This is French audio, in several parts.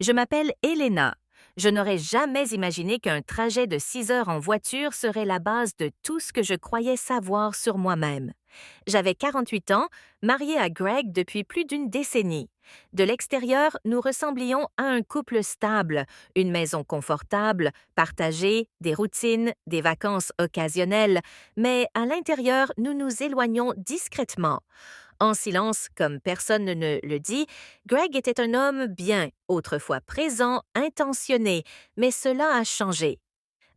Je m'appelle Elena. Je n'aurais jamais imaginé qu'un trajet de 6 heures en voiture serait la base de tout ce que je croyais savoir sur moi-même. J'avais 48 ans, mariée à Greg depuis plus d'une décennie. De l'extérieur, nous ressemblions à un couple stable, une maison confortable, partagée, des routines, des vacances occasionnelles, mais à l'intérieur, nous nous éloignions discrètement. En silence, comme personne ne le dit, Greg était un homme bien, autrefois présent, intentionné, mais cela a changé.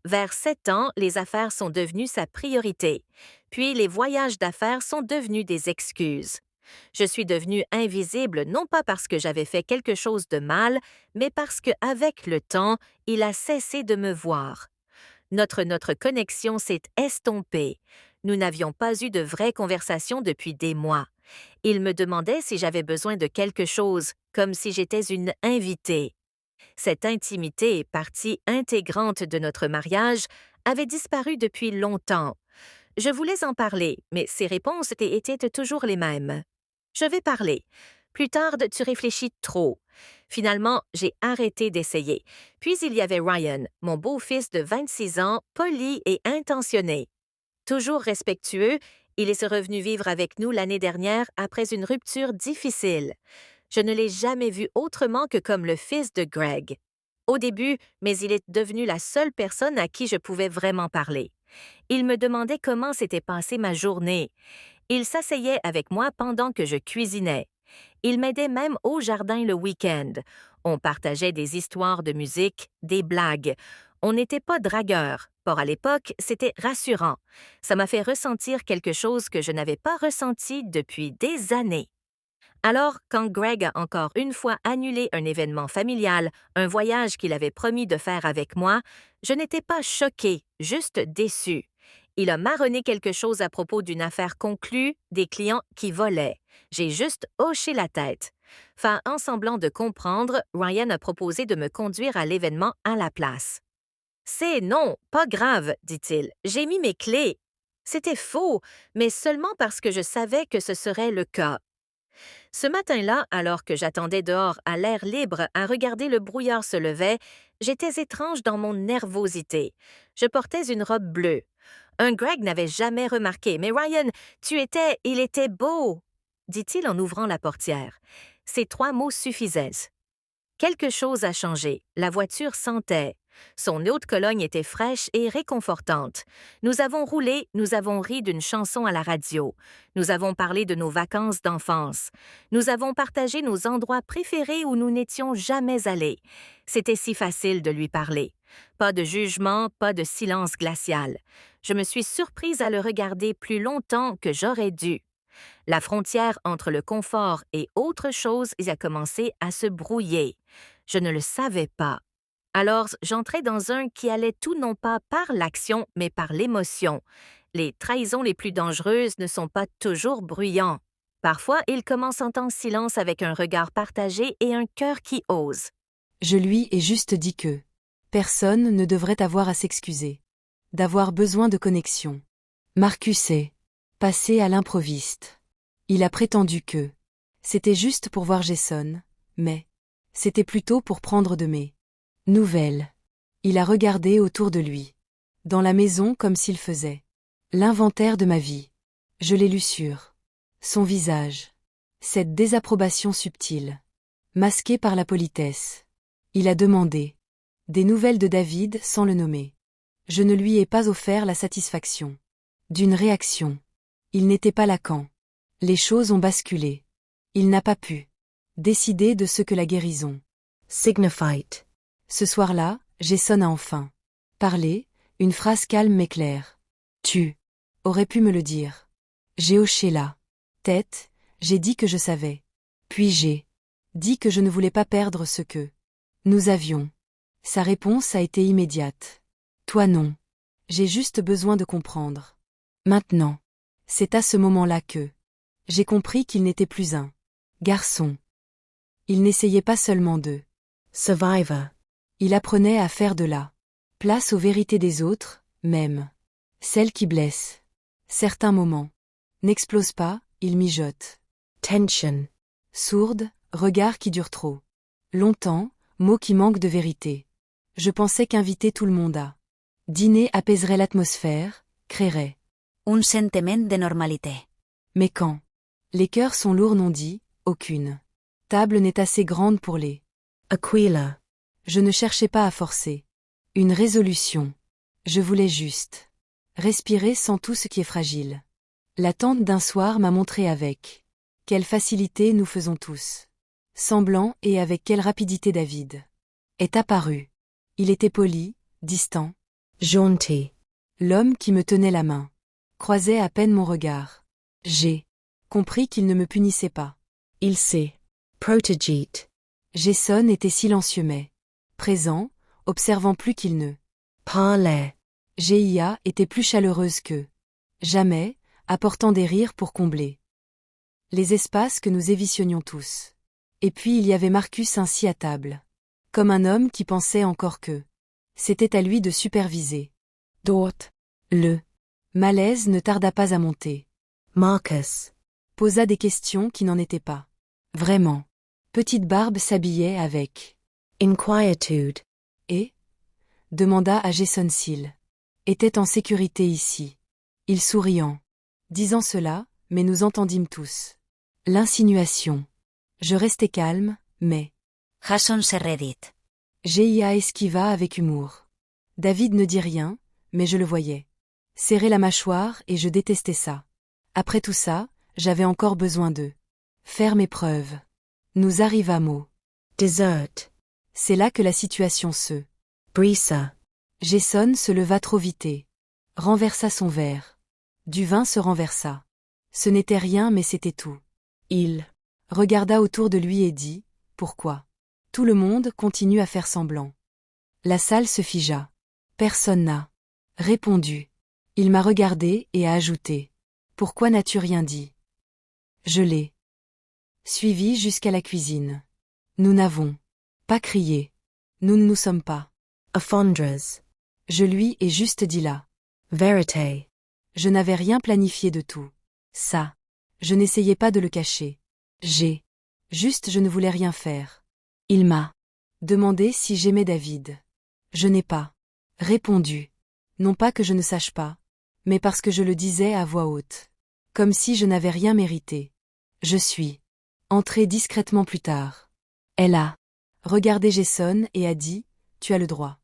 Vers 7 ans, les affaires sont devenues sa priorité. Puis les voyages d'affaires sont devenus des excuses. Je suis devenue invisible non pas parce que j'avais fait quelque chose de mal, mais parce qu'avec le temps, il a cessé de me voir. Notre connexion s'est estompée. Nous n'avions pas eu de vraie conversation depuis des mois. Il me demandait si j'avais besoin de quelque chose, comme si j'étais une invitée. Cette intimité, partie intégrante de notre mariage, avait disparu depuis longtemps. Je voulais en parler, mais ses réponses étaient toujours les mêmes. Je vais parler. Plus tard, tu réfléchis trop. Finalement, j'ai arrêté d'essayer. Puis il y avait Ryan, mon beau-fils de 26 ans, poli et intentionné. Toujours respectueux, il est revenu vivre avec nous l'année dernière après une rupture difficile. Je ne l'ai jamais vu autrement que comme le fils de Greg. Au début, mais il est devenu la seule personne à qui je pouvais vraiment parler. Il me demandait comment s'était passée ma journée. Il s'asseyait avec moi pendant que je cuisinais. Il m'aidait même au jardin le week-end. On partageait des histoires de musique, des blagues. On n'était pas dragueurs. Pour à l'époque, c'était rassurant. Ça m'a fait ressentir quelque chose que je n'avais pas ressenti depuis des années. Alors, quand Greg a encore une fois annulé un événement familial, un voyage qu'il avait promis de faire avec moi, je n'étais pas choquée, juste déçue. Il a marronné quelque chose à propos d'une affaire conclue, des clients qui volaient. J'ai juste hoché la tête. En semblant de comprendre, Ryan a proposé de me conduire à l'événement à la place. C'est non, pas grave, dit-il. J'ai mis mes clés. C'était faux, mais seulement parce que je savais que ce serait le cas. Ce matin-là, alors que j'attendais dehors à l'air libre à regarder le brouillard se lever, j'étais étrange dans mon nervosité. Je portais une robe bleue. Un Greg n'avait jamais remarqué, mais Ryan, il était beau, dit-il en ouvrant la portière. Ces 3 mots suffisaient. Quelque chose a changé. La voiture sentait. Son eau de Cologne était fraîche et réconfortante. Nous avons roulé, nous avons ri d'une chanson à la radio. Nous avons parlé de nos vacances d'enfance. Nous avons partagé nos endroits préférés où nous n'étions jamais allés. C'était si facile de lui parler. Pas de jugement, pas de silence glacial. Je me suis surprise à le regarder plus longtemps que j'aurais dû. La frontière entre le confort et autre chose a commencé à se brouiller. Je ne le savais pas. Alors, j'entrais dans un qui allait tout non pas par l'action, mais par l'émotion. Les trahisons les plus dangereuses ne sont pas toujours bruyants. Parfois, ils commencent en silence avec un regard partagé et un cœur qui ose. Je lui ai juste dit que personne ne devrait avoir à s'excuser. D'avoir besoin de connexion. Marcus est passé à l'improviste. Il a prétendu que c'était juste pour voir Jason, mais c'était plutôt pour prendre de mes nouvelles. Il a regardé autour de lui, dans la maison comme s'il faisait l'inventaire de ma vie. Je l'ai lu sur son visage. Cette désapprobation subtile, masquée par la politesse. Il a demandé des nouvelles de David sans le nommer. Je ne lui ai pas offert la satisfaction d'une réaction. Il n'était pas là quand les choses ont basculé. Il n'a pas pu décider de ce que la guérison signified. Ce soir-là, Jason a enfin parlé, une phrase calme mais claire. Tu aurais pu me le dire. J'ai hoché la tête, j'ai dit que je savais. Puis j'ai dit que je ne voulais pas perdre ce que nous avions. Sa réponse a été immédiate. Toi non. J'ai juste besoin de comprendre. Maintenant. C'est à ce moment-là que j'ai compris qu'il n'était plus un garçon. Il n'essayait pas seulement de survivor. Il apprenait à faire de la place aux vérités des autres, même celles qui blessent. Certains moments n'explosent pas, ils mijotent. Tension. Sourde, regard qui dure trop longtemps, Mot qui manque de vérité. Je pensais qu'inviter tout le monde à dîner apaiserait l'atmosphère, créerait un sentiment de normalité. Mais quand les cœurs sont lourds non dits, aucune table n'est assez grande pour les Aquila. Je ne cherchais pas à forcer une résolution. Je voulais juste respirer sans tout ce qui est fragile. L'attente d'un soir m'a montré avec quelle facilité nous faisons tous semblant et avec quelle rapidité David est apparu. Il était poli, distant, Gentil. L'homme qui me tenait la main croisait à peine mon regard. J'ai compris qu'il ne me punissait pas. Il s'est protégé. Jason était silencieux mais présent, observant plus qu'il ne parlait. Gia était plus chaleureuse que jamais, apportant des rires pour combler les espaces que nous évissionnions tous. Et puis il y avait Marcus ainsi à table. Comme un homme qui pensait encore que c'était à lui de superviser. D'autres. Le malaise ne tarda pas à monter. Marcus Posa des questions qui n'en étaient pas. Vraiment. Petite Barbe s'habillait avec inquiétude. Et demanda à Jason s'il était en sécurité ici. Il souriant. Disant cela, mais nous entendîmes tous l'insinuation. Je restai calme, mais Jason se redit. Gia esquiva avec humour. David ne dit rien, mais je le voyais serrer la mâchoire et je détestais ça. Après tout ça, j'avais encore besoin de faire mes preuves. Nous arrivâmes au Dessert. C'est là que la situation se Brisa. Jason se leva trop vite et renversa son verre. Du vin se renversa. Ce n'était rien mais c'était tout. Il regarda autour de lui et dit « Pourquoi ?» Tout le monde continue à faire semblant. La salle se figea. Personne n'a répondu. Il m'a regardé et a ajouté « Pourquoi n'as-tu rien dit ?» Je l'ai suivi jusqu'à la cuisine. Nous n'avons pas crié. Nous ne nous sommes pas Affondres. Je lui ai juste dit la Vérité. Je n'avais rien planifié de tout ça. Je n'essayais pas de le cacher. Juste je ne voulais rien faire. Il m'a demandé si j'aimais David. Je n'ai pas répondu. Non pas que je ne sache pas, mais parce que je le disais à voix haute. Comme si je n'avais rien mérité. Je suis entrée discrètement plus tard. Elle a regardé Jason et a dit, tu as le droit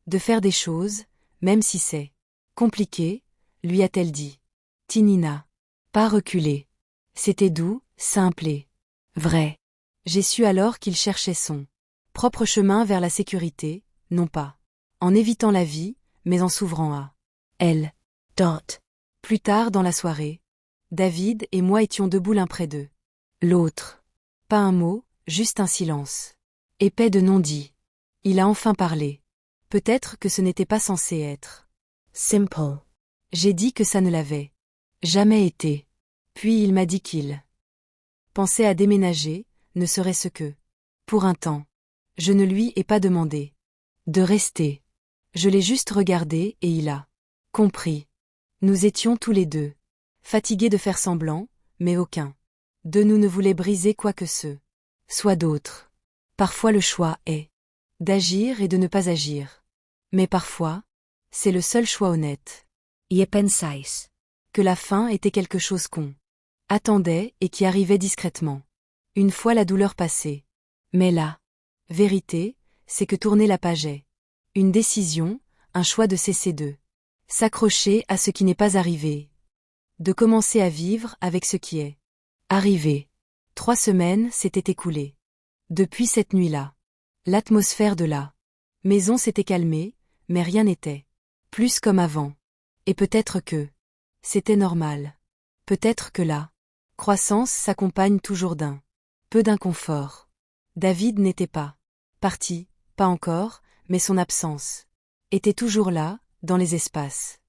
de faire des choses, même si c'est compliqué, lui a-t-elle dit. Tinina. Pas reculé. C'était doux, simple et vrai. J'ai su alors qu'il cherchait son propre chemin vers la sécurité, non pas en évitant la vie, mais en s'ouvrant à elle. Plus tard dans la soirée, David et moi étions debout l'un près d'eux. L'autre. Pas un mot, juste un silence. Épais de non-dit. Il a enfin parlé. Peut-être que ce n'était pas censé être Simple. J'ai dit que ça ne l'avait jamais été. Puis il m'a dit qu'il pensait à déménager, ne serait-ce que pour un temps. Je ne lui ai pas demandé de rester. Je l'ai juste regardé et il a compris. Nous étions tous les deux fatigués de faire semblant, mais aucun de nous ne voulait briser quoi que ce soit d'autre. Parfois le choix est d'agir et de ne pas agir. Mais parfois, c'est le seul choix honnête. Y pensáis. Que la fin était quelque chose qu'on attendait et qui arrivait discrètement. Une fois la douleur passée. Mais la vérité, c'est que tourner la page est une décision, un choix de cesser de s'accrocher à ce qui n'est pas arrivé. De commencer à vivre avec ce qui est arrivé. 3 semaines s'étaient écoulées. Depuis cette nuit-là, l'atmosphère de la maison s'était calmée, mais rien n'était plus comme avant. Et peut-être que c'était normal. Peut-être que la croissance s'accompagne toujours d'un peu d'inconfort. David n'était pas parti, pas encore, mais son absence était toujours là, dans les espaces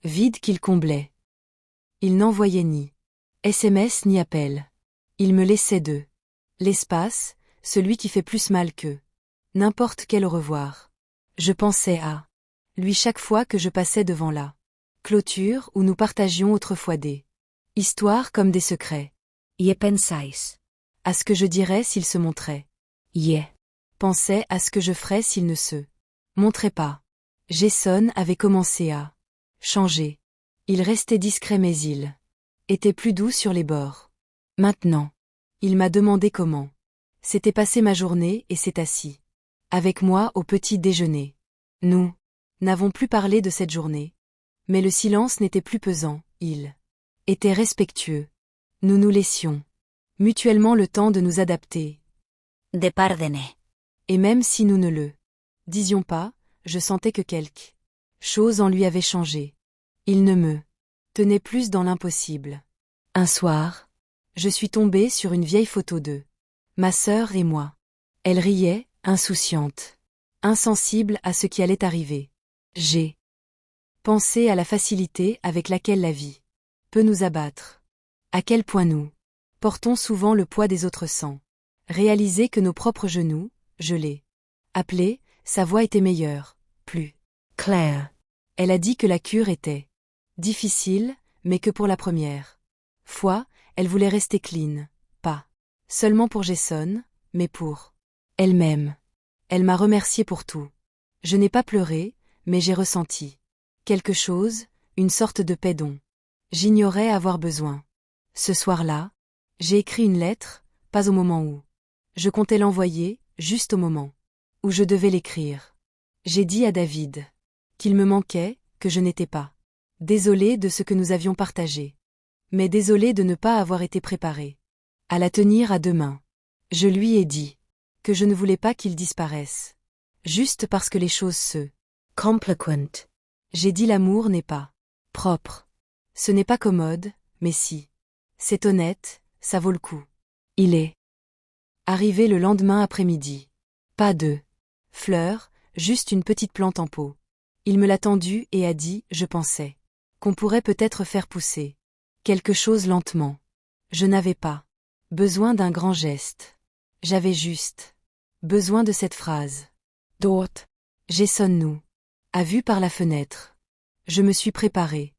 vides qu'il comblait. Il n'envoyait ni SMS ni appel. Il me laissait de l'espace, celui qui fait plus mal que n'importe quel au revoir. Je pensais à lui chaque fois que je passais devant la clôture où nous partagions autrefois des histoires comme des secrets. Y pensáis. À ce que je dirais s'il se montrait. Pensait à ce que je ferais s'il ne se montrait pas. Jason avait commencé à changer. Il restait discret mais il était plus doux sur les bords. Maintenant, il m'a demandé comment s'était passée ma journée et s'est assis avec moi au petit déjeuner. Nous n'avons plus parlé de cette journée. Mais le silence n'était plus pesant, il était respectueux. Nous nous laissions mutuellement le temps de nous adapter. De pardonner. Et même si nous ne le disions pas, je sentais que quelque chose en lui avait changé. Il ne me tenait plus dans l'impossible. Un soir, je suis tombée sur une vieille photo d'eux. Ma sœur et moi. Elle riait, insouciante, insensible à ce qui allait arriver. J'ai pensé à la facilité avec laquelle la vie peut nous abattre. À quel point nous portons souvent le poids des autres sans réaliser que nos propres genoux, je l'ai appelée, sa voix était meilleure, plus Claire. Elle a dit que la cure était difficile, mais que pour la première fois, elle voulait rester clean, pas seulement pour Jason, mais pour elle-même. Elle m'a remercié pour tout. Je n'ai pas pleuré, mais j'ai ressenti quelque chose, une sorte de paix dont j'ignorais avoir besoin. Ce soir-là, j'ai écrit une lettre, pas au moment où je comptais l'envoyer, juste au moment où je devais l'écrire. J'ai dit à David qu'il me manquait, que je n'étais pas désolée de ce que nous avions partagé, mais désolée de ne pas avoir été préparée à la tenir à deux mains. Je lui ai dit que je ne voulais pas qu'il disparaisse, juste parce que les choses se Compliquent. J'ai dit l'amour n'est pas propre. Ce n'est pas commode, mais si c'est honnête, ça vaut le coup. Il est arrivé le lendemain après-midi. Pas de fleurs, juste une petite plante en pot. Il me l'a tendue et a dit, je pensais qu'on pourrait peut-être faire pousser quelque chose lentement. Je n'avais pas besoin d'un grand geste. J'avais juste besoin de cette phrase. Dort. Jason nous a vus par la fenêtre. Je me suis préparée.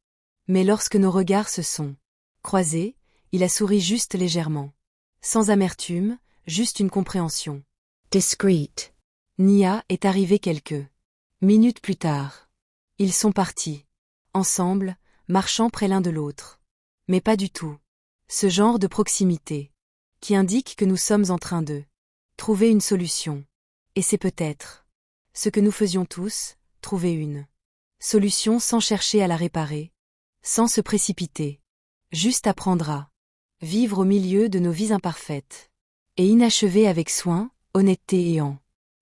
Mais lorsque nos regards se sont croisés, il a souri juste légèrement. Sans amertume, juste une compréhension. Discreet. Nia est arrivée quelques minutes plus tard. Ils sont partis. Ensemble, marchant près l'un de l'autre. Mais pas du tout. Ce genre de proximité qui indique que nous sommes en train de trouver une solution. Et c'est peut-être ce que nous faisions tous, trouver une solution sans chercher à la réparer, sans se précipiter. Juste apprendre à vivre au milieu de nos vies imparfaites. Et inachever avec soin, honnêteté et en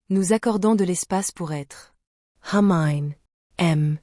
nous accordant de l'espace pour être. Hermine. M.